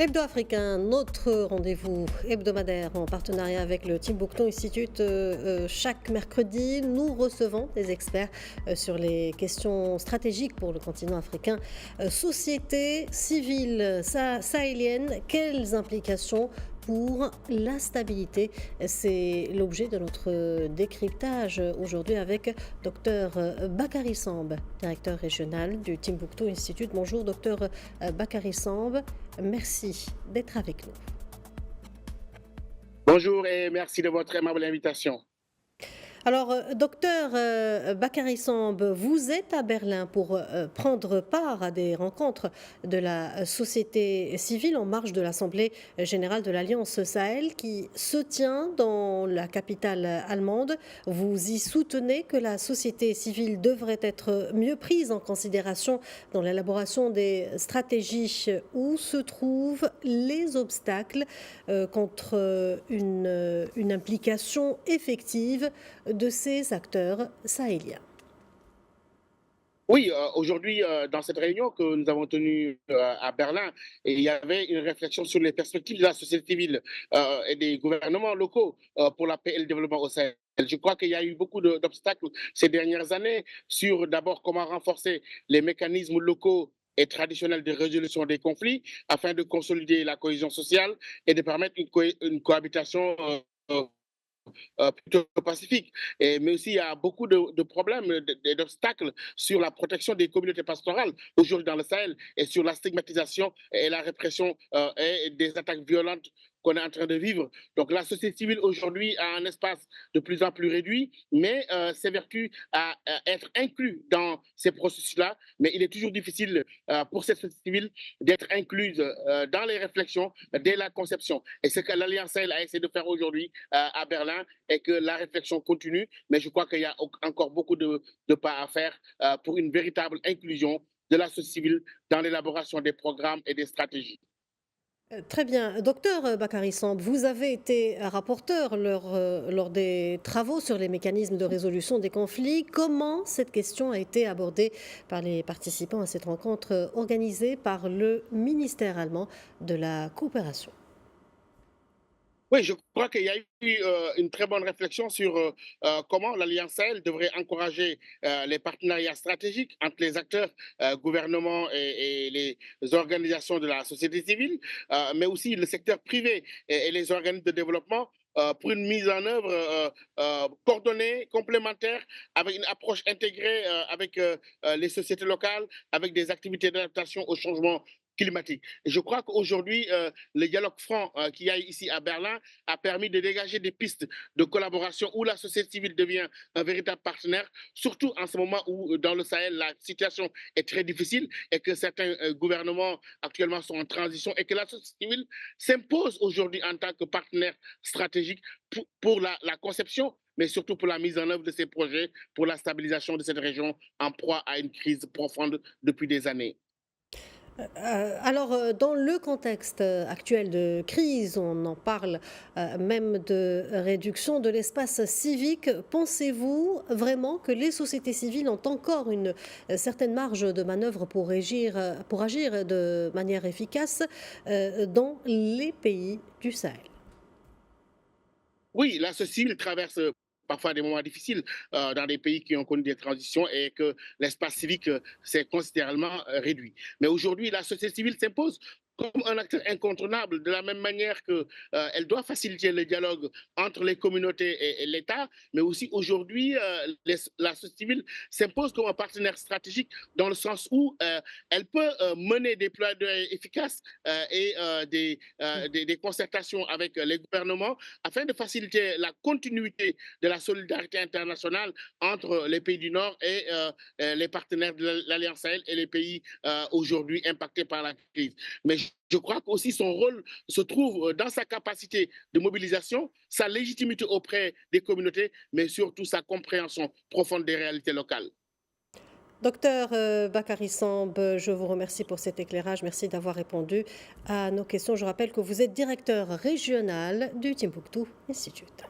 Hebdo africain, notre rendez-vous hebdomadaire en partenariat avec le Timbuktu Institute. Chaque mercredi, nous recevons des experts sur les questions stratégiques pour le continent africain. Société civile sahélienne, quelles implications pour la stabilité? C'est l'objet de notre décryptage aujourd'hui avec Dr Bakary Samb, directeur régional du Timbuktu Institute. Bonjour Dr Bakary Samb. Merci d'être avec nous. Bonjour et merci de votre aimable invitation. Alors, docteur Bakary Samb, vous êtes à Berlin pour prendre part à des rencontres de la société civile en marge de l'Assemblée générale de l'Alliance Sahel qui se tient dans la capitale allemande. Vous y soutenez que la société civile devrait être mieux prise en considération dans l'élaboration des stratégies. Où se trouvent les obstacles contre une implication effective de ces acteurs sahéliens? Oui, aujourd'hui, dans cette réunion que nous avons tenue à Berlin, il y avait une réflexion sur les perspectives de la société civile et des gouvernements locaux pour la paix et le développement au Sahel. Je crois qu'il y a eu beaucoup d'obstacles ces dernières années sur d'abord comment renforcer les mécanismes locaux et traditionnels de résolution des conflits afin de consolider la cohésion sociale et de permettre une cohabitation plutôt pacifique. Mais aussi, il y a beaucoup de problèmes, d'obstacles sur la protection des communautés pastorales aujourd'hui dans le Sahel et sur la stigmatisation et la répression et des attaques violentes qu'on est en train de vivre. Donc la société civile aujourd'hui a un espace de plus en plus réduit, mais s'évertue à être inclus dans ces processus-là. Mais il est toujours difficile pour cette société civile d'être incluse dans les réflexions dès la conception. Et c'est ce que l'Alliance Sahel a essayé de faire aujourd'hui à Berlin et que la réflexion continue. Mais je crois qu'il y a encore beaucoup de pas à faire pour une véritable inclusion de la société civile dans l'élaboration des programmes et des stratégies. Très bien. Docteur Bakary Samb, vous avez été rapporteur lors des travaux sur les mécanismes de résolution des conflits. Comment cette question a été abordée par les participants à cette rencontre organisée par le ministère allemand de la coopération? Oui, je crois qu'il y a eu une très bonne réflexion sur comment l'Alliance Sahel devrait encourager les partenariats stratégiques entre les acteurs, gouvernements et les organisations de la société civile, mais aussi le secteur privé et les organismes de développement pour une mise en œuvre coordonnée, complémentaire, avec une approche intégrée avec les sociétés locales, avec des activités d'adaptation au changement climatique. Et je crois qu'aujourd'hui, le dialogue franc qu'il y a ici à Berlin a permis de dégager des pistes de collaboration où la société civile devient un véritable partenaire, surtout en ce moment où dans le Sahel, la situation est très difficile et que certains gouvernements actuellement sont en transition et que la société civile s'impose aujourd'hui en tant que partenaire stratégique pour la conception mais surtout pour la mise en œuvre de ces projets, pour la stabilisation de cette région en proie à une crise profonde depuis des années. Alors, dans le contexte actuel de crise, on en parle même de réduction de l'espace civique. Pensez-vous vraiment que les sociétés civiles ont encore une certaine marge de manœuvre pour agir de manière efficace dans les pays du Sahel? Oui, la société civile traverse parfois des moments difficiles dans des pays qui ont connu des transitions et que l'espace civique s'est considérablement réduit. Mais aujourd'hui, la société civile s'impose comme un acteur incontournable, de la même manière qu'elle doit faciliter le dialogue entre les communautés et l'État, mais aussi aujourd'hui, la société civile s'impose comme un partenaire stratégique dans le sens où elle peut mener des plaidoyers efficaces et des concertations avec les gouvernements afin de faciliter la continuité de la solidarité internationale entre les pays du Nord et les partenaires de l'Alliance Sahel et les pays aujourd'hui impactés par la crise. Mais je crois qu'aussi son rôle se trouve dans sa capacité de mobilisation, sa légitimité auprès des communautés, mais surtout sa compréhension profonde des réalités locales. Docteur Bakary Samb, je vous remercie pour cet éclairage. Merci d'avoir répondu à nos questions. Je rappelle que vous êtes directeur régional du Timbuktu Institute.